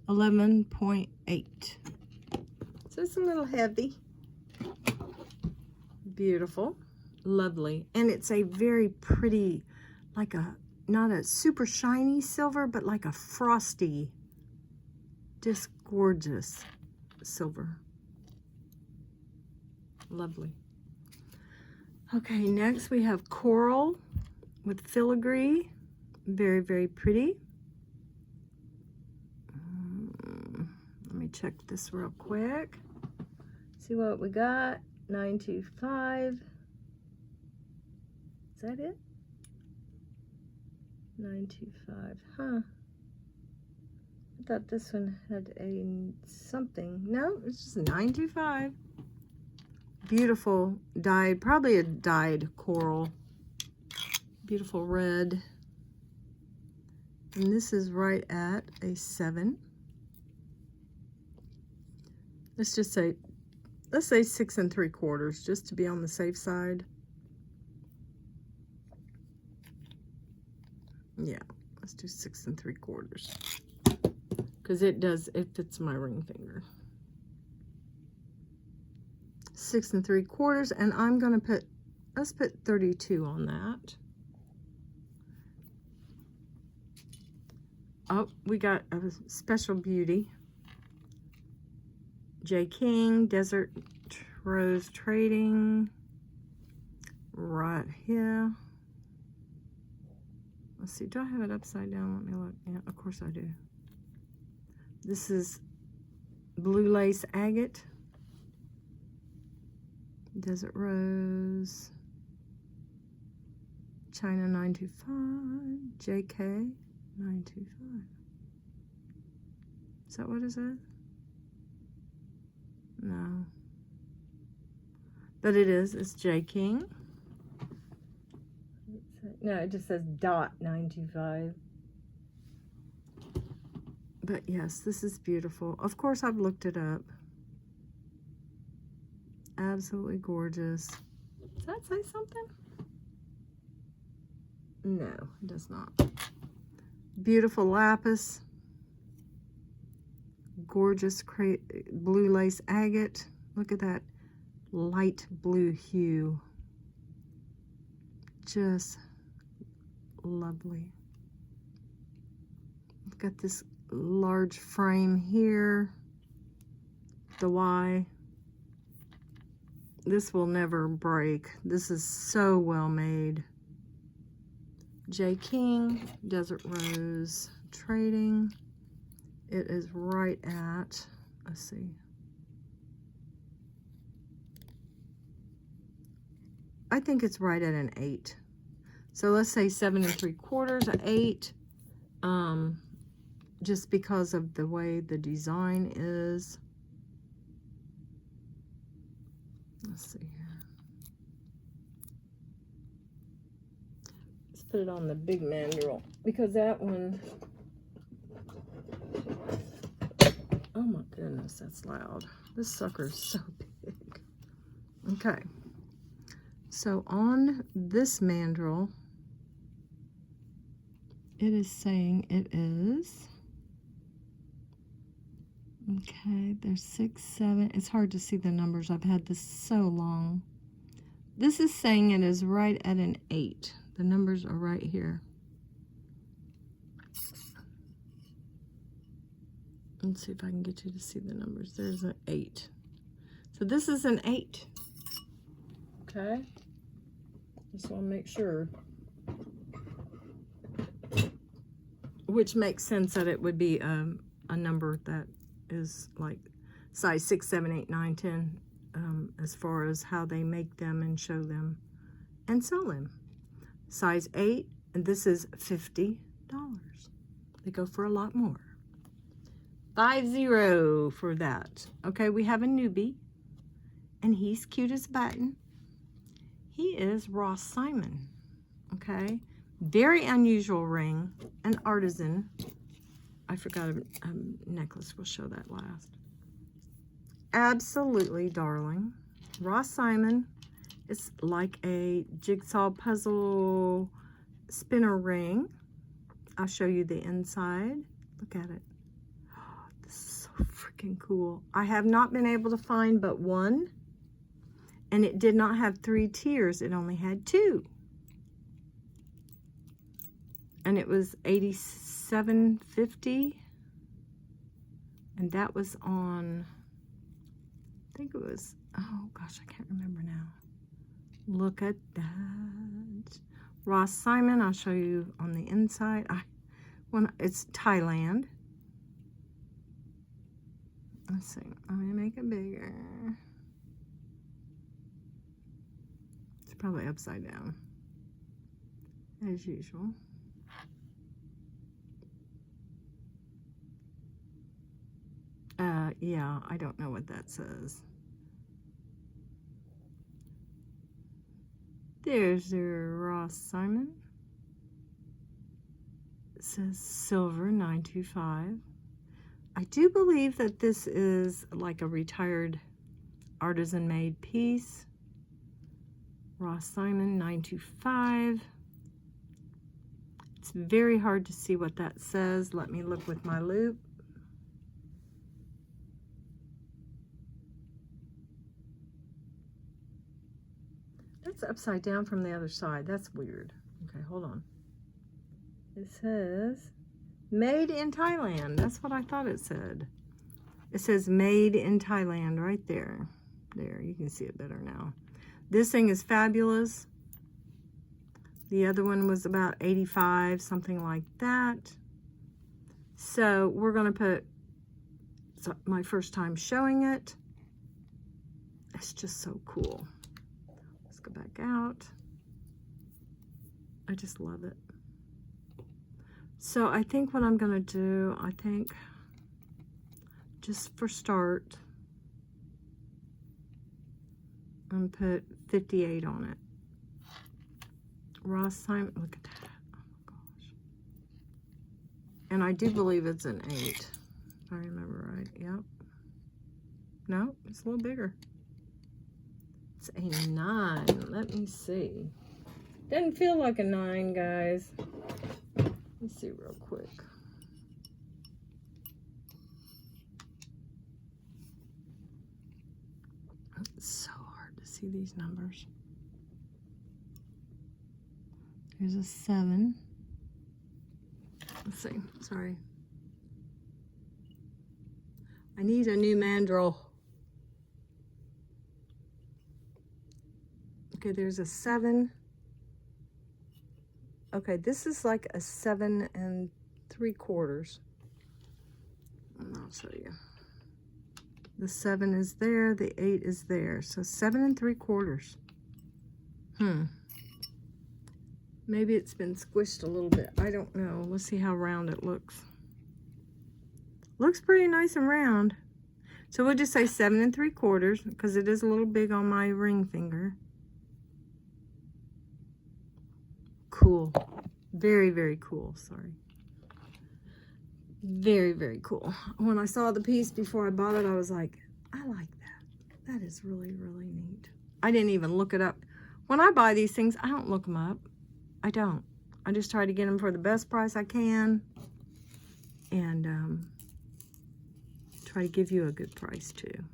11.8. So it's a little heavy. Beautiful. Lovely. And it's a very pretty, like a, not a super shiny silver, but like a frosty, just gorgeous silver. Lovely. Okay, next we have coral with filigree. Very, very pretty. Let me check this real quick. See what we got. 925. Is that it? 925. Huh. I thought this one had a something. No, it's just 925. Beautiful dyed, probably a dyed coral. Beautiful red. And this is right at a 7. Let's just say, let's say 6 3/4, just to be on the safe side. Yeah, let's do 6 3/4. Because it fits my ring finger. 6 3/4, and I'm gonna put, let's put 32 on that. Oh, we got a special beauty. J. King, Desert Rose Trading, right here. Let's see, do I have it upside down? Let me look. Yeah, of course I do. This is blue lace agate. Desert Rose, China 925, JK 925. Is that what it says? No. But it is. It's J. King. No, it just says dot 925. But yes, this is beautiful. Of course, I've looked it up. Absolutely gorgeous. Does that say something? No, it does not. Beautiful lapis. Gorgeous blue lace agate. Look at that light blue hue. Just lovely. I've got this large frame here, the Y. This will never break. This is so well made. J. King, Desert Rose Trading. It is right at, let's see. I think it's right at an 8. So let's say 7 3/4, an 8. Just because of the way the design is. Let's see here. Let's put it on the big mandrel because that one, oh my goodness, that's loud. This sucker's so big. Okay. So on this mandrel, it is saying it is, okay, there's 6, 7. It's hard to see the numbers. I've had this so long. This is saying it is right at an 8. The numbers are right here. Let's see if I can get you to see the numbers. There's an 8. So this is an 8. Okay. Just want to make sure. Which makes sense that it would be a number that is like size 6, 7, 8, 9, 10, as far as how they make them and show them and sell them. Size 8, and this is $50. They go for a lot more. 50 for that. Okay, we have a newbie, and he's cute as a button. He is Ross Simon. Okay. Very unusual ring, an artisan. I forgot a necklace. We'll show that last. Absolutely darling. Ross Simon. It's like a jigsaw puzzle spinner ring. I'll show you the inside. Look at it. Oh, this is so freaking cool. I have not been able to find but one. And it did not have 3 tiers. It only had 2. And it was $87.50, and that was on, I think it was, oh gosh, I can't remember now. Look at that. Ross Simon, I'll show you on the inside. It's Thailand. Let's see, I'm gonna make it bigger. It's probably upside down, as usual. Yeah, I don't know what that says. There's your Ross Simon. It says silver 925. I do believe that this is like a retired artisan made piece. Ross Simon 925. It's very hard to see what that says. Let me look with my loupe. That's upside down from the other side. That's weird. Okay, hold on. It says made in Thailand. That's what I thought it said. It says made in Thailand right there. There, you can see it better now. This thing is fabulous. The other one was about 85, something like that. So we're going to put, so my first time showing it. It's just so cool. Let's go back out. I just love it. So I think what I'm going to do, I think just for start, I'm going to put 58 on it. Ross Simon, look at that. Oh my gosh. And I do believe it's an 8, if I remember right. Yep. No, it's a little bigger. It's a 9. Let me see. Doesn't feel like a 9, guys. Let's see real quick. It's so hard to see these numbers. Here's a 7. Let's see, sorry. I need a new mandrel. Okay, there's a 7. Okay, this is like a 7 3/4. I'll show you. The 7 is there, the 8 is there. So 7 3/4. Maybe it's been squished a little bit. I don't know. Let's see how round it looks. Looks pretty nice and round. So we'll just say 7 3/4 because it is a little big on my ring finger. Cool. Very, very cool. Sorry. Very, very cool. When I saw the piece before I bought it, I was like, I like that. That is really, really neat. I didn't even look it up. When I buy these things, I don't look them up. I don't. I just try to get them for the best price I can. And try to give you a good price too.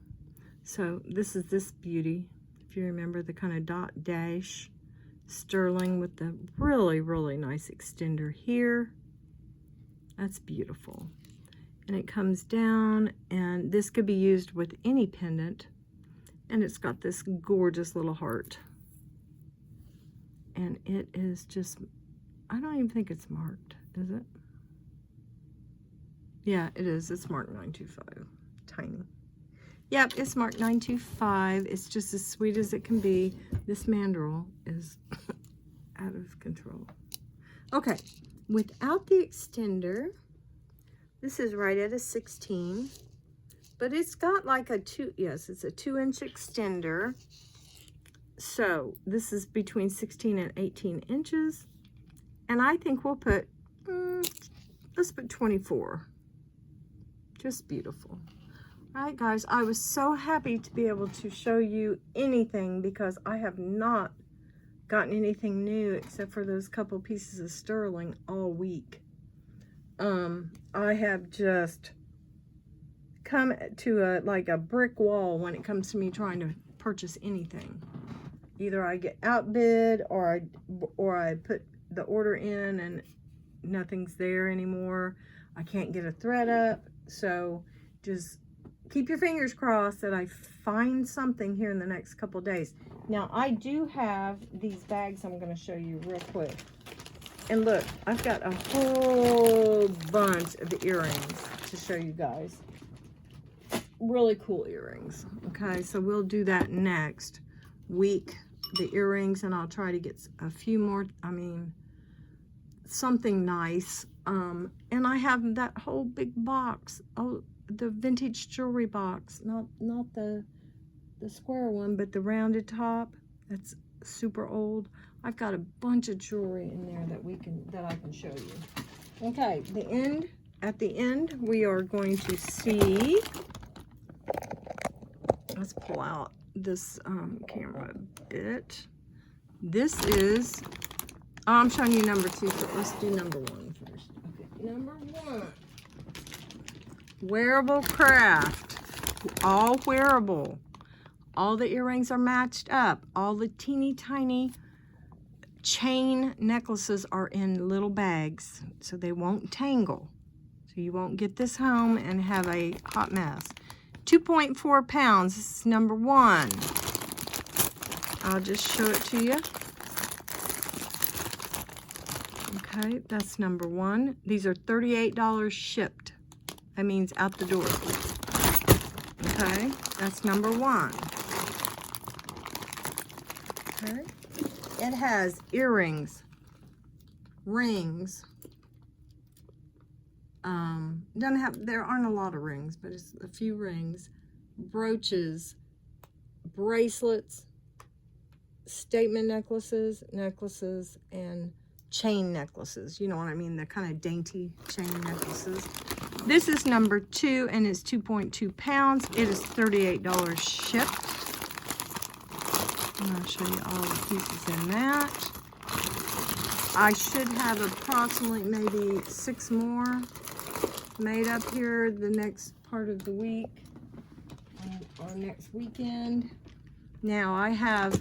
So this is this beauty. If you remember the kind of dot dash sterling with the really, really nice extender here. That's beautiful. And it comes down, and this could be used with any pendant. And it's got this gorgeous little heart. And it is just, I don't even think it's marked, is it? Yeah, it is. It's marked 925. Tiny. Yep, it's marked 925. It's just as sweet as it can be. This mandrel is out of control. Okay, without the extender, this is right at a 16, but it's got like a 2, yes, it's a 2-inch extender. So this is between 16 and 18 inches. And I think we'll put, let's put 24. Just beautiful. All right, guys, I was so happy to be able to show you anything because I have not gotten anything new except for those couple pieces of sterling all week. I have just come to like a brick wall when it comes to me trying to purchase anything. Either I get outbid or I put the order in and nothing's there anymore. I can't get a thread up. So just keep your fingers crossed that I find something here in the next couple days. Now I do have these bags I'm going to show you real quick. And look, I've got a whole bunch of the earrings to show you guys. Really cool earrings. Okay, so we'll do that next week. The earrings, and I'll try to get a few more, I mean, something nice. And I have that whole big box. Oh, the vintage jewelry box, not the square one, but the rounded top. That's super old. I've got a bunch of jewelry in there that I can show you. Okay, at the end we are going to see, let's pull out this camera a bit. This is, I'm showing you number 2, so let's do number 1 first. Okay, number 1, wearable craft, all wearable. All the earrings are matched up. All the teeny tiny chain necklaces are in little bags, so they won't tangle. So you won't get this home and have a hot mess. 2.4 pounds, this is number 1. I'll just show it to you. Okay, that's number 1. These are $38 shipped. That means out the door. Okay, that's number 1. Okay. It has earrings, rings. There aren't a lot of rings, but it's a few rings, brooches, bracelets, statement necklaces, and chain necklaces. You know what I mean? The kind of dainty chain necklaces. This is number 2, and it's 2.2 pounds. It is $38 shipped. I'm going to show you all the pieces in that. I should have approximately maybe 6 more made up here the next part of the week or next weekend. Now I have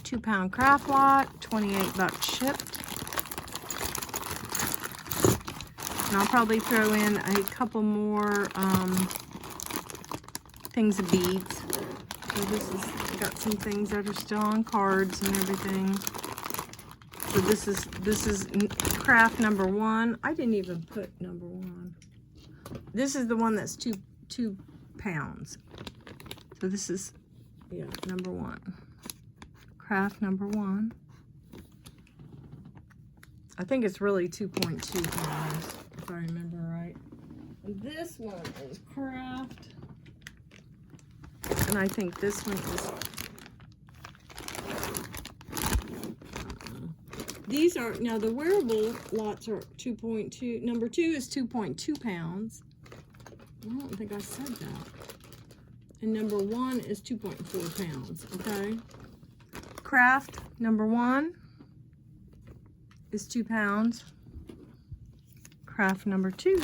2-pound craft lot, $28 shipped. And I'll probably throw in a couple more things of beads. So this is got some things that are still on cards and everything. So this is craft number 1. I didn't even put number 1. This is the one that's two pounds. So this is, yeah, number 1. Craft number 1. I think it's really 2.2 pounds, if I remember right. And this one is craft. And I think this one is... These are, now the wearable lots are 2.2. Number 2 is 2.2 pounds. I don't think I said that. And number 1 is 2.4 pounds, okay? Craft number 1 is 2 pounds. Craft number 2.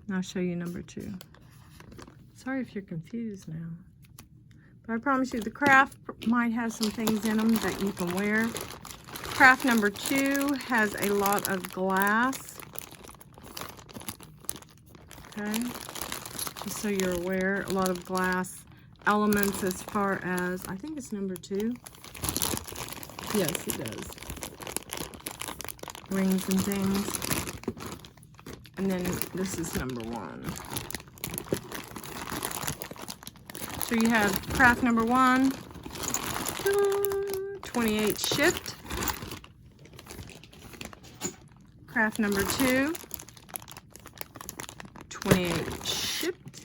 And I'll show you number 2. Sorry if you're confused now. But I promise you the craft might have some things in them that you can wear. Craft number 2 has a lot of glass. Okay, just so you're aware, a lot of glass elements as far as, I think it's number 2. Yes, it does. Rings and things. And then this is number 1. So you have craft number 1, 28 shipped. Craft number 2, 28 shipped.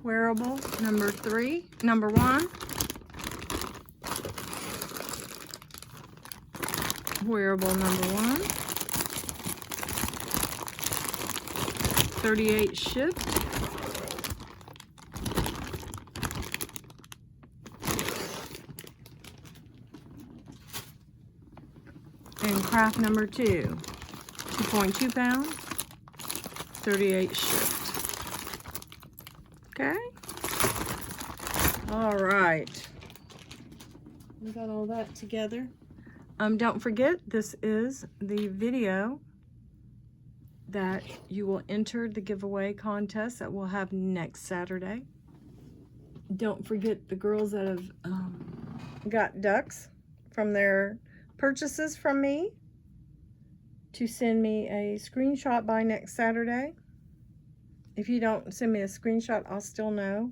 Wearable number 3, number 1. Wearable number 1. 38 shipped. And craft number 2, 2.2 pounds, 38 shipped. Okay. All right. We got all that together. Don't forget, this is the video that you will enter the giveaway contest that we'll have next Saturday. Don't forget the girls that have got ducks from their purchases from me to send me a screenshot by next Saturday. If you don't send me a screenshot, I'll still know.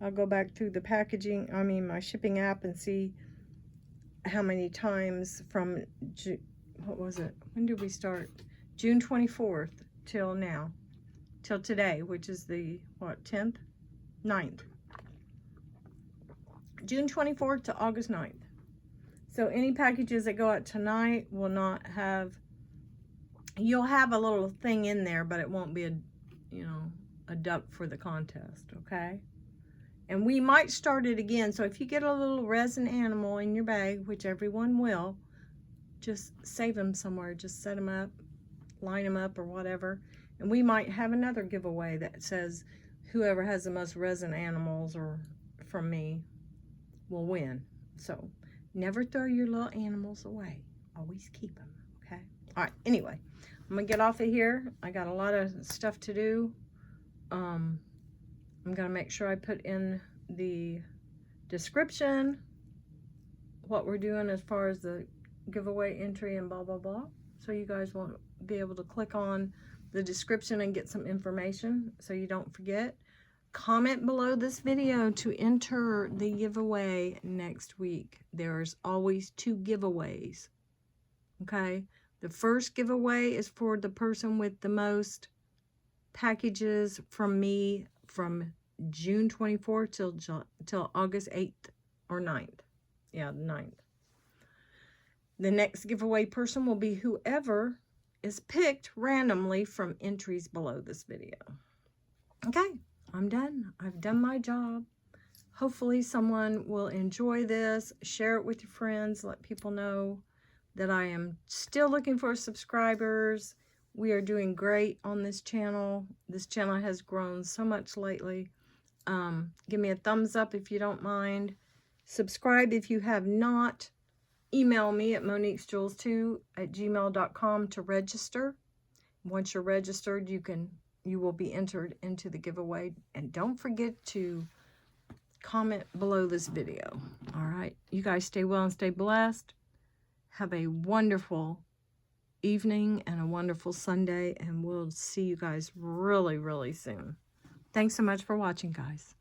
I'll go back through the packaging, my shipping app, and see how many times from, what was it? When did we start? June 24th till now, till today, which is the, what, 10th? 9th. June 24th to August 9th. So any packages that go out tonight will not have, you'll have a little thing in there, but it won't be a, a duck for the contest, okay? And we might start it again. So if you get a little resin animal in your bag, which everyone will, just save them somewhere. Just set them up, line them up or whatever. And we might have another giveaway that says whoever has the most resin animals or from me will win. So never throw your little animals away. Always keep them, okay? All right, anyway, I'm going to get off of here. I got a lot of stuff to do. I'm going to make sure I put in the description what we're doing as far as the giveaway entry and blah, blah, blah. So you guys will be able to click on the description and get some information so you don't forget. Comment below this video to enter the giveaway next week. There's always 2 giveaways, okay? The first giveaway is for the person with the most packages from me from June 24th till August 8th or 9th. Yeah, the 9th. The next giveaway person will be whoever is picked randomly from entries below this video. Okay, I'm done. I've done my job. Hopefully someone will enjoy this. Share it with your friends. Let people know that I am still looking for subscribers. We are doing great on this channel. This channel has grown so much lately. Give me a thumbs up if you don't mind. Subscribe if you have not. email me at moniquesjewels2@gmail.com to register. Once you're registered, you will be entered into the giveaway. And don't forget to comment below this video. All right. You guys stay well and stay blessed. Have a wonderful evening and a wonderful Sunday. And we'll see you guys really, really soon. Thanks so much for watching, guys.